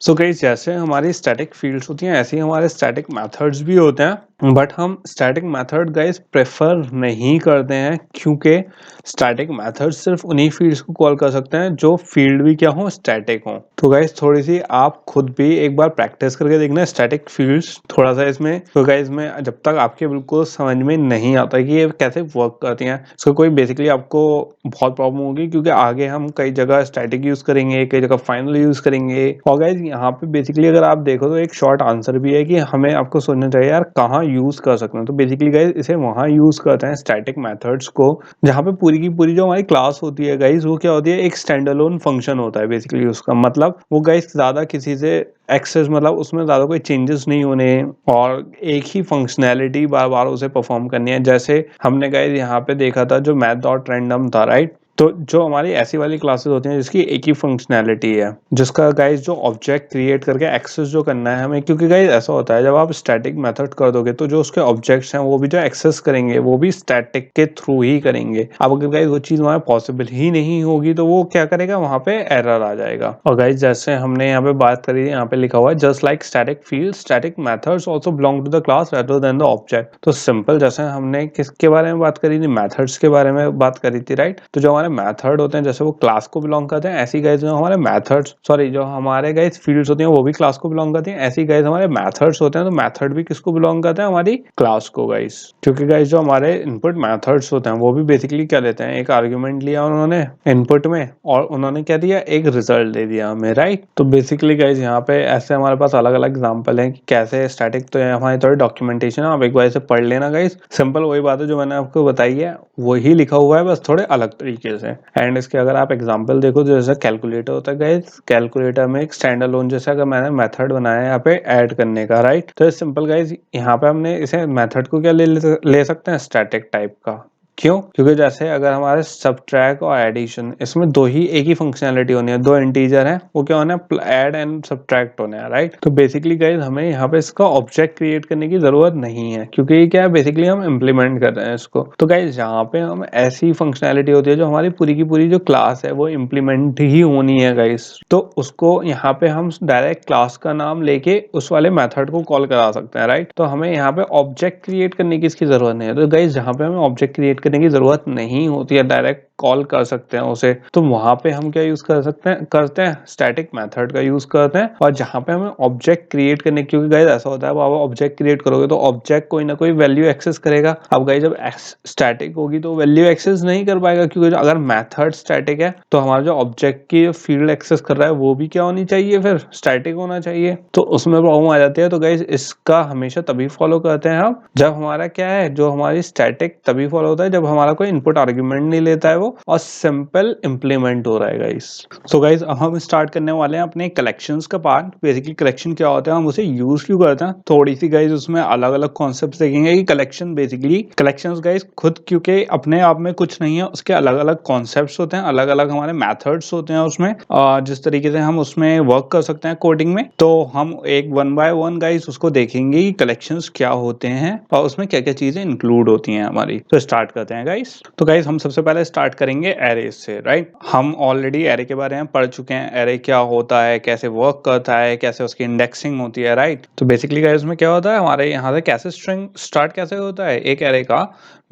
So guys जैसे हमारी static fields होती हैं ऐसे ही हमारे स्टैटिक मेथड्स भी होते हैं बट हम स्टैटिक मेथड गाइस प्रेफर नहीं करते हैं क्योंकि स्टैटिक मेथड्स सिर्फ उन्हीं फील्ड्स को कॉल कर सकते हैं जो फील्ड भी क्या हो स्टैटिक हो। तो गाइस थोड़ी सी आप खुद भी एक बार प्रैक्टिस करके देखना स्टैटिक फील्ड्स थोड़ा सा इसमें। तो गाइस में जब तक आपके बिल्कुल समझ में नहीं आता कि ये कैसे वर्क करती हैं इसका कोई बेसिकली आपको बहुत प्रॉब्लम होगी क्योंकि आगे हम कई जगह स्टैटिक यूज करेंगे कई जगह फाइनल यूज करेंगे। और गाइस यहाँ पे बेसिकली अगर आप देखो तो एक शॉर्ट आंसर भी है कि हमें आपको सोचना चाहिए यार कहाँ यूज कर सकते हैं। तो बेसिकली गाइस इसे वहां यूज करते हैं स्टैटिक मेथड्स को जहाँ पे पूरी की पूरी जो हमारी क्लास होती है गाइस वो क्या होती है एक स्टैंड अलोन फंक्शन होता है बेसिकली उसका मतलब वो गाइस ज्यादा किसी से एक्सेस मतलब उसमें ज्यादा कोई चेंजेस नहीं होने और एक ही फंक्शनैलिटी बार बार उसे परफॉर्म करनी है। जैसे हमने गाइस यहाँ पे देखा था जो मैथ डॉट रैंडम था राइट। तो जो हमारी ऐसी वाली क्लासेस होती हैं जिसकी एक ही फंक्शनैलिटी है जिसका गाइस जो ऑब्जेक्ट क्रिएट करके एक्सेस जो करना है हमें क्योंकि गाइस ऐसा होता है जब आप स्टैटिक मेथड कर दोगे तो जो उसके ऑब्जेक्ट्स हैं वो भी जो एक्सेस करेंगे वो भी स्टैटिक के थ्रू ही करेंगे। अब अगर गाइस वो चीज वहां पॉसिबल ही नहीं होगी तो वो क्या करेगा वहां पे एरर आ जाएगा। और गाइस जैसे हमने यहाँ पे बात करी यहाँ पे लिखा हुआ है just like static field static methods also belong to the class rather than the object. तो सिंपल जैसे हमने किसके बारे में बात करी थी मेथड्स के बारे में बात करी थी राइट। तो जो हमारे मेथड होते हैं जैसे वो क्लास को बिलोंग करते हैं ऐसी गाइस जो हमारे मेथड्स सॉरी जो हमारे गाइस फील्ड्स होती हैं वो भी क्लास को बिलोंग करती हैं ऐसी गाइस हमारे मेथड्स होते हैं तो मेथड भी किसको बिलोंग करते हैं हमारी क्लास को गाइस। क्योंकि गाइस जो हमारे इनपुट मेथड्स होते हैं वो भी बेसिकली क्या लेते हैं एक आर्ग्यूमेंट लिया उन्होंने इनपुट में और उन्होंने क्या दिया एक रिजल्ट दे दिया हमें राइट। तो बेसिकली गाइस यहाँ पे ऐसे हमारे पास अलग अलग एग्जांपल हैं कि कैसे स्टैटिक तो हमारी थोड़ी डॉक्यूमेंटेशन है आप एक बार इसे पढ़ लेना गाइस। सिंपल वही बात है जो मैंने आपको बताई है वही लिखा हुआ है बस थोड़े अलग तरीके से। एंड इसके अगर आप एग्जांपल देखो जैसे कैलकुलेटर होता है गाइस कैलकुलेटर में एक स्टैंड अलोन जैसे अगर मैंने मेथड बनाया है यहाँ पे ऐड करने का राइट। तो सिंपल गाइस यहाँ पे हमने इसे मेथड को क्या ले सकते हैं स्टैटिक टाइप का। क्यों क्योंकि जैसे अगर हमारे सब्ट्रैक्ट और एडिशन इसमें दो ही एक ही फंक्शनैलिटी होनी है दो इंटीजर हैं वो क्या होना है ऐड एंड सब्ट्रैक्ट होने हैं राइट। तो बेसिकली गाइस हमें यहाँ पे इसका ऑब्जेक्ट क्रिएट करने की जरूरत नहीं है क्योंकि ये क्या है बेसिकली हम इम्प्लीमेंट कर रहे हैं इसको। तो गाइस यहाँ पे हम ऐसी फंक्शनैलिटी होती है जो हमारी पूरी की पूरी जो क्लास है वो इम्प्लीमेंट ही होनी है गाइस। तो उसको यहाँ पे हम डायरेक्ट क्लास का नाम लेके उस वाले मेथड को कॉल करा सकते हैं राइट। तो हमें यहाँ पे ऑब्जेक्ट क्रिएट करने की इसकी जरूरत नहीं है। तो गाइस जहाँ पे हमें ऑब्जेक्ट क्रिएट करने की जरूरत नहीं होती है डायरेक्ट कॉल कर सकते हैं उसे तो वहां पे हम क्या यूज कर सकते हैं करते हैं स्टैटिक मेथड का यूज करते हैं। और जहां पे हमें ऑब्जेक्ट क्रिएट करने क्योंकि गाइस ऐसा होता है अब आप ऑब्जेक्ट क्रिएट करोगे तो ऑब्जेक्ट कोई ना कोई वैल्यू एक्सेस करेगा। अब गाइस जब स्टैटिक होगी तो वैल्यू एक्सेस नहीं कर पाएगा क्योंकि अगर मेथड स्टैटिक है तो हमारा जो ऑब्जेक्ट की फील्ड एक्सेस कर रहा है वो भी क्या होनी चाहिए फिर स्टैटिक होना चाहिए। तो उसमें प्रॉब्लम आ जाती है। तो गाइस इसका हमेशा तभी फॉलो करते हैं हम जब हमारा क्या है जो हमारी स्टैटिक तभी फॉलो होता है जब हमारा कोई इनपुट आर्ग्यूमेंट नहीं लेता है वो और सिंपल इंप्लीमेंट हो रहा है गाइस। सो गाइस अब हम स्टार्ट करने वाले हैं अपने कलेक्शंस का पार्ट। बेसिकली कलेक्शन क्या होता है हम उसे यूज क्यों करते हैं थोड़ी सी गाइस उसमें अलग अलग कॉन्सेप्ट देखेंगे कि कलेक्शन बेसिकली कलेक्शंस गाइस खुद क्योंकि अपने आप में कुछ नहीं है उसके अलग अलग कॉन्सेप्ट्स होते हैं अलग अलग हमारे मेथड्स होते हैं उसमें जिस तरीके से हम उसमें वर्क कर सकते हैं कोडिंग में। तो हम एक वन बाय वन गाइस उसको देखेंगे कि कलेक्शंस क्या होते हैं और उसमें क्या क्या चीजें इंक्लूड होती हैं हमारी। तो स्टार्ट करते हैं गाइस। तो गाइस हम सबसे पहले स्टार्ट करेंगे एरे से राइट। हम ऑलरेडी एरे के बारे में पढ़ चुके हैं एरे क्या होता है कैसे वर्क करता है कैसे उसकी इंडेक्सिंग होती है राइट। तो बेसिकली गाइस उसमें क्या होता है हमारे यहाँ से कैसे स्ट्रिंग स्टार्ट कैसे होता है एक एरे का।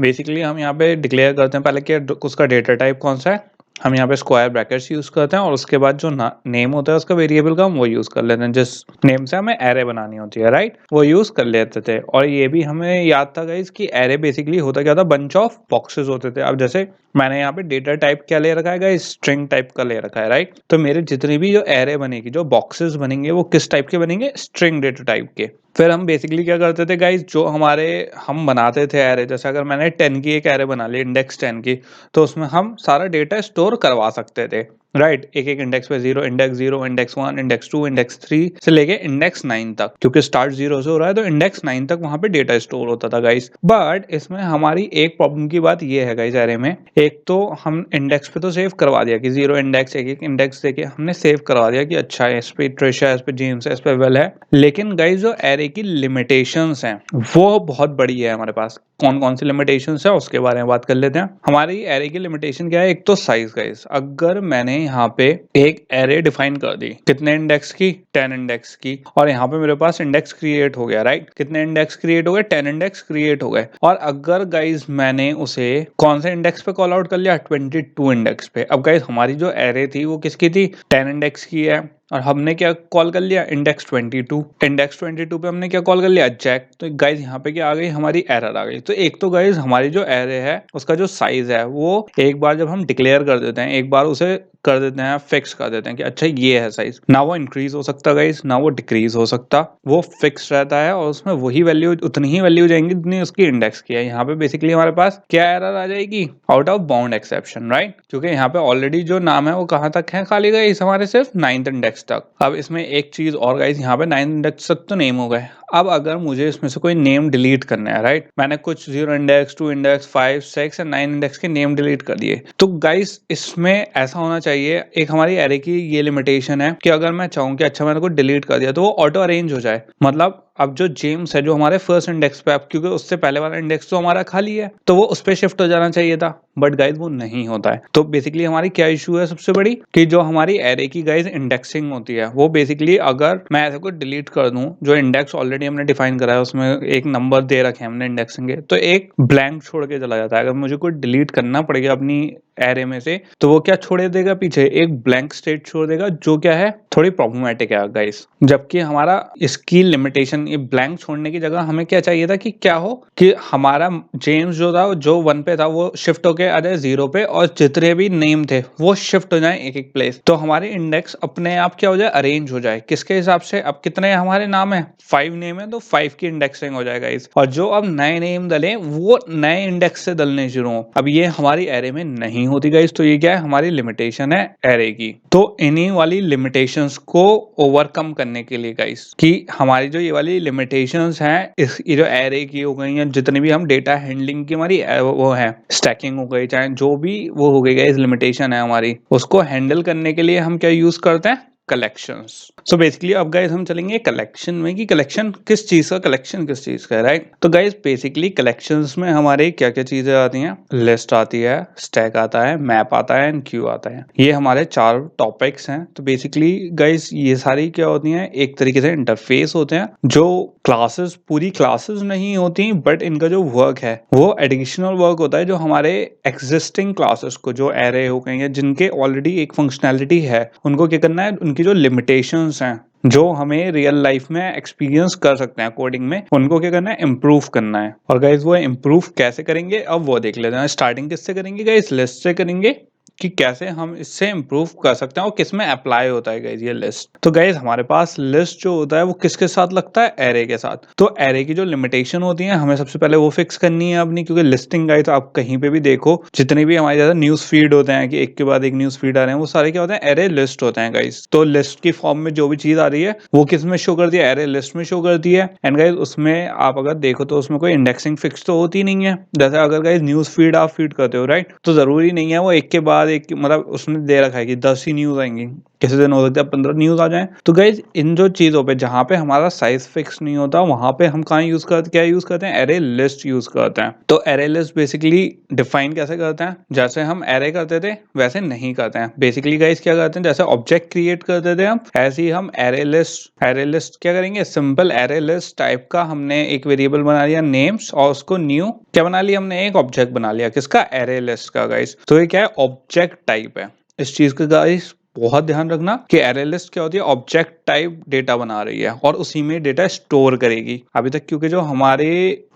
बेसिकली हम यहाँ पे डिक्लेयर करते हैं पहले कि उसका डेटा टाइप कौन सा है। हम यहाँ पे स्क्वायर ब्रैकेट्स यूज करते हैं और उसके बाद जो नेम होता है उसका वेरिएबल का हम वो यूज कर लेते हैं जिस नेम से हमें एरे बनानी होती है राइट वो यूज कर लेते थे। और ये भी हमें याद था गाइस कि एरे बेसिकली होता क्या था बंच ऑफ बॉक्सेस होते थे। अब जैसे मैंने यहाँ पे डेटा टाइप क्या ले रखा है गाइस स्ट्रिंग टाइप का ले रखा है राइट। तो मेरे जितनी भी जो एरे बनेगी जो बॉक्सेस बनेंगे वो किस टाइप के बनेंगे स्ट्रिंग डेटा टाइप के। फिर हम बेसिकली क्या करते थे गाइस जो हमारे हम बनाते थे एरे जैसे अगर मैंने 10 की एक एरे बना ली इंडेक्स 10 की तो उसमें हम सारा डेटा स्टोर करवा सकते थे राइट। एक एक इंडेक्स पे 0 इंडेक्स 1 इंडेक्स 2 इंडेक्स 3 से लेके इंडेक्स 9 तक क्योंकि स्टार्ट 0 से हो रहा है तो इंडेक्स 9 तक वहां पे डेटा स्टोर होता था गाइस। बट इसमें हमारी एक प्रॉब्लम की बात ये है गाइस एरे में एक तो हम इंडेक्स पे तो सेव करवा दिया कि 0 इंडेक्स एक एक इंडेक्स देके हमने सेव करवा दिया कि अच्छा है इस पे ट्रिशा है इस पे जेम्स है इस पे वेल है। लेकिन गाइस जो एरे की लिमिटेशंस हैं वो बहुत बड़ी है हमारे पास। कौन कौन सी लिमिटेशंस है उसके बारे में बात कर लेते हैं। हमारी एरे की लिमिटेशन क्या है, एक तो साइज गाइस। अगर मैंने यहाँ पे एक एरे डिफाइन कर दी, कितने इंडेक्स की, 10 इंडेक्स की, और यहाँ पे मेरे पास इंडेक्स क्रिएट हो गया, राइट। कितने इंडेक्स क्रिएट हो गए, 10 इंडेक्स क्रिएट हो गए। और अगर गाइस मैंने उसे कौन से इंडेक्स पे कॉल आउट कर लिया, 22 इंडेक्स पे। अब गाइस हमारी जो एरे थी वो किसकी थी, 10 इंडेक्स की है, और हमने क्या कॉल कर लिया, इंडेक्स 22। इंडेक्स 22 पे हमने क्या कॉल कर लिया, जैक। तो गाइज यहाँ पे क्या आ गई, हमारी एरर आ गई। तो एक तो गाइज हमारी जो एरे है उसका जो साइज है वो एक बार जब हम डिक्लेयर कर देते हैं, एक बार उसे कर देते हैं, फिक्स कर देते हैं कि अच्छा ये है साइज, ना वो इंक्रीज हो सकता गाइज, ना वो डिक्रीज हो सकता, वो फिक्स रहता है और उसमें वही वैल्यू, उतनी ही वैल्यू जाएंगी जितनी उसकी इंडेक्स की है। यहाँ पे बेसिकली हमारे पास क्या एरर आ जाएगी, out of bound exception, right. क्योंकि यहाँ पे ऑलरेडी जो नाम है वो कहाँ तक है, खाली गाइज हमारे सिर्फ 9th इंडेक्स तक। अब इसमें एक चीज और गाइज, यहाँ पे 9th इंडेक्स तक तो नेम हो गए। अब अगर मुझे इसमें से कोई नेम डिलीट करना है, राइट, मैंने कुछ 0 इंडेक्स, 2 इंडेक्स, 5, 6 या 9 इंडेक्स के नेम डिलीट कर दिए, तो गाइस इसमें ऐसा होना चाहिए, एक हमारी एरे की ये लिमिटेशन है कि अगर मैं चाहूँ कि अच्छा मैंने को डिलीट कर दिया तो वो ऑटो अरेंज हो जाए। मतलब अब जो जेम्स है जो हमारे फर्स्ट इंडेक्स पे, अब क्योंकि उससे पहले वाला इंडेक्स तो हमारा खाली है तो वो उस पे शिफ्ट हो जाना चाहिए था, बट गाइज वो नहीं होता है। तो बेसिकली हमारी क्या इशू है सबसे बड़ी, कि जो हमारी एरे की गाइज इंडेक्सिंग होती है वो बेसिकली अगर मैं ऐसे को डिलीट कर दूं, जो इंडेक्स ऑलरेडी हमने डिफाइन करा है उसमें एक नंबर दे रखे हैं हमने इंडेक्सिंग के, तो एक ब्लैंक छोड़ के चला जाता है। अगर मुझे कोई डिलीट करना पड़ेगा अपनी एरे में से तो वो क्या छोड़ देगा पीछे, एक ब्लैंक स्टेट छोड़ देगा, जो क्या है थोड़ी प्रॉब्लमेटिक है गाइस। जबकि हमारा इसकी लिमिटेशन, ये ब्लैंक छोड़ने की जगह हमें क्या चाहिए था कि क्या हो कि हमारा जेम्स जो था जो 1 पे था वो शिफ्ट होके आ जाए 0 पे, और जितने भी नेम थे वो शिफ्ट हो जाए एक एक प्लेस, तो हमारे इंडेक्स अपने आप क्या हो जाए, अरेंज हो जाए। किसके हिसाब से, अब कितने हमारे नाम है, 5 नेम है तो 5 की इंडेक्सिंग हो जाएगा इस, और जो अब नए नेम डले वो नए इंडेक्स से डलने शुरू हो। अब ये हमारी एरे में नहीं होती गाइस, तो ये क्या है, हमारी लिमिटेशन है एरे की। तो इन्हीं वाली लिमिटेशंस को ओवरकम करने के लिए गाइस, कि हमारी जो ये वाली लिमिटेशंस हैं, इस ये जो एरे की हो गई, या जितने भी हम डेटा हैंडलिंग की हमारी वो है, स्टैकिंग हो गई, चाहे जो भी वो हो गई गाइस, लिमिटेशन है हमारी, उसको हैंडल करने के लिए हम क्या यूज करते हैं, कलेक्शंस। सो बेसिकली अब गाइस हम चलेंगे कलेक्शन में, कि कलेक्शन किस चीज का, कलेक्शन किस चीज का है, राइट। तो गाइस बेसिकली कलेक्शंस में हमारे क्या क्या चीजें आती हैं, लिस्ट आती है, स्टैक आता है, मैप आता है एंड क्यू आता है। ये हमारे 4 टॉपिक्स हैं। तो बेसिकली गाइस ये सारी क्या होती हैं, एक तरीके से इंटरफेस होते हैं, जो क्लासेस, पूरी क्लासेस नहीं होती, बट इनका जो वर्क है वो एडिशनल वर्क होता है, जो हमारे एग्जिस्टिंग क्लासेस को, जो एरे हो गए हैं जिनके ऑलरेडी एक फंक्शनैलिटी है, उनको क्या करना है, उनकी जो लिमिटेशंस हैं जो हमें रियल लाइफ में एक्सपीरियंस कर सकते हैं कोडिंग में, उनको क्या करना है, इम्प्रूव करना है। और गाइस वो इम्प्रूव कैसे करेंगे अब वो देख लेते हैं। स्टार्टिंग किससे करेंगे गाइस, लिस्ट से करेंगे, कि कैसे हम इससे इम्प्रूव कर सकते हैं और किस में अप्लाई होता है गाइस ये लिस्ट। तो गाइस हमारे पास लिस्ट जो होता है वो किसके साथ लगता है, एरे के साथ। तो एरे की जो लिमिटेशन होती है हमें सबसे पहले वो फिक्स करनी है अपनी, क्योंकि लिस्टिंग गाइस आप कहीं पे भी देखो, जितने भी हमारे ज्यादा न्यूज फीड होते हैं कि एक के बाद एक न्यूज फीड आ रहे हैं, वो सारे क्या होते हैं, एरे लिस्ट होते हैं गाइस। तो लिस्ट की फॉर्म में जो भी चीज आ रही है वो किस में शो करती है, एरे लिस्ट में शो करती है। एंड गाइस उसमें आप अगर देखो तो उसमें कोई इंडेक्सिंग फिक्स तो होती नहीं है। जैसे अगर गाइस न्यूज फीड आप फीड करते हो, राइट, तो जरूरी नहीं है वो एक के बाद एक, मतलब उसने दे रखा है कि 10 ही न्यूज आएंगी, किसी दिन हो सकता है 15 न्यूज आ जाए। तो गाइज इन जो चीजों पे जहां पे हमारा साइज फिक्स नहीं होता, वहां पे हम कहाँ यूज करते, क्या यूज करते हैं, एरे लिस्ट यूज करते हैं। तो एरे लिस्ट बेसिकली डिफाइन कैसे करते हैं, जैसे हम एरे करते थे वैसे नहीं करते हैं। बेसिकली गाइज क्या करते हैं, जैसे ऑब्जेक्ट क्रिएट करते थे हम, ऐसे ही हम एरे लिस्ट क्या करेंगे, सिंपल एरे लिस्ट टाइप का हमने एक वेरिएबल बना लिया नेम्स, और उसको न्यू क्या बना लिया हमने, एक ऑब्जेक्ट बना लिया, किसका, एरे लिस्ट का गाइज। तो ये क्या है, ऑब्जेक्ट टाइप है। इस चीज का गाइस बहुत ध्यान रखना कि एरे लिस्ट क्या होती है, ऑब्जेक्ट टाइप डेटा बना रही है और उसी में डेटा स्टोर करेगी। अभी तक क्योंकि जो हमारे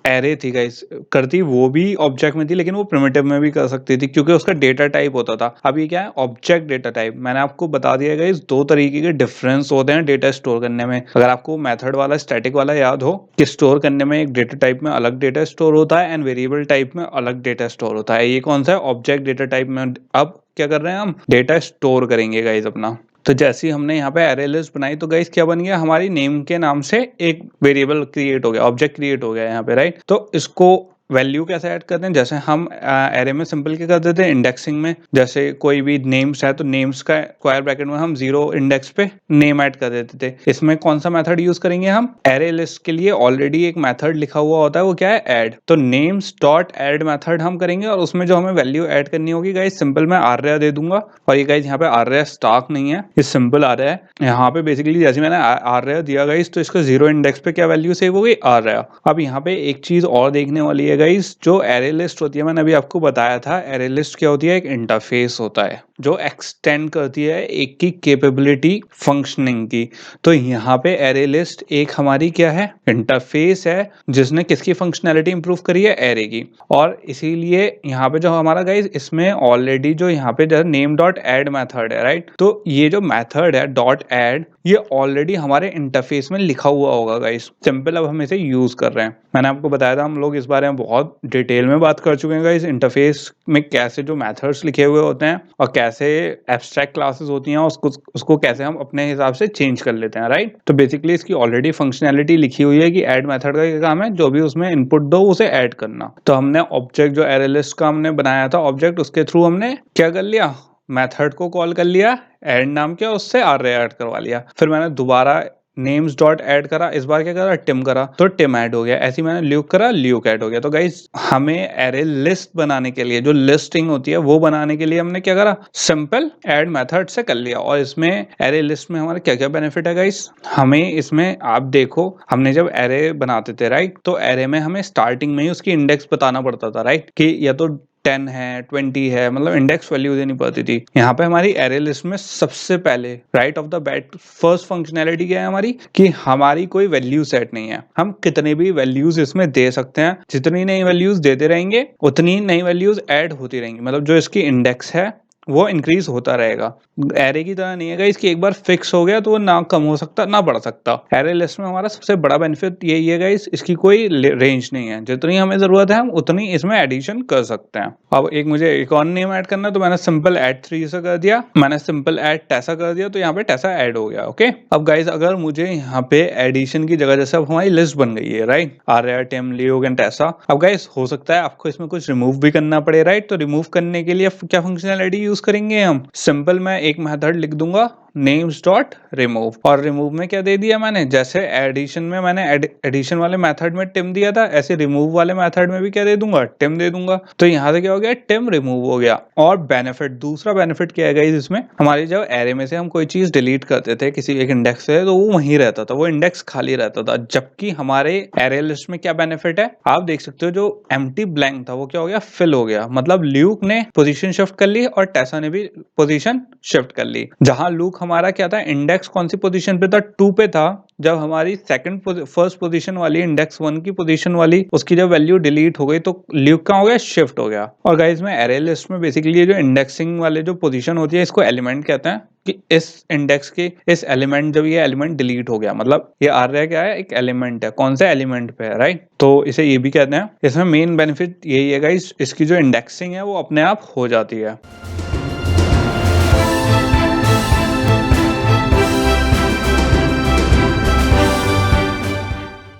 एरे थी गाइस करती वो भी ऑब्जेक्ट में थी, लेकिन वो प्रिमिटिव में भी कर सकती थी क्योंकि उसका डेटा टाइप होता था। अब ये क्या है, ऑब्जेक्ट डेटा टाइप। मैंने आपको बता दिया गाइस 2 तरीके के डिफरेंस होते हैं डेटा स्टोर करने में। अगर आपको मेथड वाला, स्टैटिक वाला याद हो कि स्टोर करने में एक डेटा टाइप में अलग डेटा स्टोर होता है एंड वेरिएबल टाइप में अलग डेटा स्टोर होता है। ये कौन सा है, ऑब्जेक्ट डेटा टाइप में। अब क्या कर रहे हैं, हम डेटा स्टोर करेंगे गाइस अपना। तो जैसे ही हमने यहाँ पे एरे लिस्ट बनाई तो गाइस क्या बन गया, हमारी नेम के नाम से एक वेरिएबल क्रिएट हो गया, ऑब्जेक्ट क्रिएट हो गया यहाँ पे, राइट। तो इसको वैल्यू कैसे ऐड करते हैं, जैसे हम एरे में सिंपल क्या कर देते हैं, इंडेक्सिंग में जैसे कोई भी नेम्स है तो नेम्स का स्क्वायर ब्रैकेट में हम 0 इंडेक्स पे नेम ऐड कर देते थे। इसमें कौन सा मेथड यूज करेंगे हम, एरे लिस्ट के लिए ऑलरेडी एक मेथड लिखा हुआ होता है, वो क्या है, ऐड। तो नेम्स डॉट ऐड मेथड हम करेंगे और उसमें जो हमें वैल्यू ऐड करनी होगी गाइस, सिंपल मैं आर्या दे दूंगा। और ये गाइस यहाँ पे आर्या स्टॉक नहीं है, ये सिंपल आर्या है। यहाँ पे बेसिकली जैसे मैंने आर्या दिया गाइस तो इसका 0 इंडेक्स पे क्या वैल्यू सेव हो गई, आर्या। अब यहाँ पे एक चीज और देखने वाली है गाइस, जो एरे लिस्ट होती है, मैंने अभी आपको बताया था एरे लिस्ट क्या होती है, एक इंटरफेस होता है जो एक्सटेंड करती है एक की कैपेबिलिटी फंक्शनिंग की। तो यहाँ पे एरे लिस्ट एक हमारी क्या है, इंटरफेस है, जिसने किसकी फंक्शनैलिटी इंप्रूव करी है, एरे की। और इसीलिए यहाँ पे जो हमारा गाइस, इसमें ऑलरेडी जो यहाँ पे जो नेम डॉट ऐड मेथड है, राइट, तो ये जो मेथड है डॉट ऐड, ये ऑलरेडी हमारे इंटरफेस में लिखा हुआ होगा गाइस, सिंपल अब हम इसे यूज कर रहे हैं। मैंने आपको बताया था, हम लोग इस बारे में बहुत डिटेल में बात कर चुके हैं गाइस, इंटरफेस में कैसे जो मेथड्स लिखे हुए होते हैं और कैसे एब्स्ट्रैक्ट क्लासेस होती हैं, उसको कैसे हम अपने हिसाब से चेंज कर लेते हैं, राइट। तो बेसिकली इसकी ऑलरेडी फंक्शनैलिटी लिखी हुई है कि ऐड मेथड का क्या काम है, जो भी उसमें इनपुट दो उसे ऐड करना। तो हमने ऑब्जेक्ट जो एरे लिस्ट का हमने बनाया था ऑब्जेक्ट, उसके थ्रू हमने क्या कर लिया, मेथड को कॉल कर लिया, ऐड नाम किया, उससे आर्रे ऐड करवा लिया। फिर मैंने दोबारा नेम्स डॉट ऐड करा, इस बार क्या करा, टिम करा, तो टिम ऐड हो गया। ऐसे मैंने ल्यूक करा, ल्यूक ऐड हो गया। तो गाइस हमें एरे लिस्ट बनाने के लिए, जो लिस्टिंग होती है वो बनाने के लिए हमने क्या करा, सिंपल ऐड मेथड से कर लिया। और इसमें एरे लिस्ट में हमारे क्या क्या बेनिफिट है गाइस, हमें इसमें आप देखो, हमने जब एरे बनाते थे, राइट, तो एरे में हमें स्टार्टिंग में ही उसकी इंडेक्स बताना पड़ता था, राइट, कि या तो 10 है, 20 है, मतलब इंडेक्स वैल्यू देनी पड़ती थी। यहाँ पे हमारी एरे लिस्ट में सबसे पहले right of the bat first functionality क्या है हमारी, कि हमारी कोई वैल्यू सेट नहीं है, हम कितने भी वैल्यूज इसमें दे सकते हैं, जितनी नई वैल्यूज देते रहेंगे उतनी नई वैल्यूज ऐड होती रहेंगी, मतलब जो इसकी इंडेक्स है वो इंक्रीज होता रहेगा। एरे की तरह नहीं है गाइस कि एक बार फिक्स हो गया तो वो ना कम हो सकता ना बढ़ सकता। एरे लिस्ट में हमारा सबसे बड़ा बेनिफिट यही है गाइस, इसकी कोई रेंज नहीं है, जितनी हमें जरूरत है हम उतनी इसमें एडिशन कर सकते हैं। अब मुझे एक और नेम ऐड करना है, तो मैंने सिंपल ऐड 3 से कर दिया, मैंने सिंपल ऐड टेसा कर दिया, तो यहाँ पे टेसा ऐड हो गया। ओके, अब गाइस अगर मुझे यहाँ पे एडिशन की जगह, जैसे अब हमारी लिस्ट बन गई है, राइट, आर्या, टिम, लियोग एंड टेसा, अब गाइस हो सकता है आपको इसमें कुछ रिमूव भी करना पड़े, राइट। तो रिमूव करने के लिए क्या फंक्शनैलिटी यूज करेंगे हम, सिंपल मैं एक मेथड लिख दूंगा, नेम्स डॉट रिमूव। और रिमूव में क्या दे दिया मैंने, जैसे एडिशन में मैंने एडिशन वाले मेथड में टिम दिया था, ऐसे रिमूव वाले मेथड में भी क्या दे दूंगा, टिम दे दूंगा। तो यहाँ से क्या हो गया, टिम रिमूव हो गया। और बेनिफिट, दूसरा बेनिफिट क्या है इसमें, हमारे जब एरे में से हम कोई चीज डिलीट करते थे किसी एक इंडेक्स से, तो वो वहीं रहता था, वो इंडेक्स खाली रहता था। जबकि हमारे एरे लिस्ट में क्या बेनिफिट है, आप देख सकते हो, जो एम्प्टी ब्लैंक था वो क्या हो गया, फिल हो गया। मतलब ल्यूक ने पोजीशन शिफ्ट कर ली और टेसा ने भी पोजीशन शिफ्ट कर ली। जहां लूक हमारा क्या था, इंडेक्स कौन सी पोजीशन पे था, 2 पे था, जब हमारी फर्स्ट पोजीशन वाली इंडेक्स 1 की पोजीशन वाली उसकी जब वैल्यू डिलीट हो गई, तो ल्यूक कहाँ हो गया, शिफ्ट हो गया। और गाइस में एरे लिस्ट में बेसिकली ये जो इंडेक्सिंग वाले जो पोजीशन होती है, इसको एलिमेंट कहते हैं, कि इस इंडेक्स के इस एलिमेंट, जब ये एलिमेंट डिलीट हो गया, मतलब ये आर्या क्या है, एक एलिमेंट है, कौन सा एलिमेंट पे है, राइट, तो इसे ये भी कहते हैं। इसमें मेन बेनिफिट यही है गाइस, इसकी जो इंडेक्सिंग है वो अपने आप हो जाती है।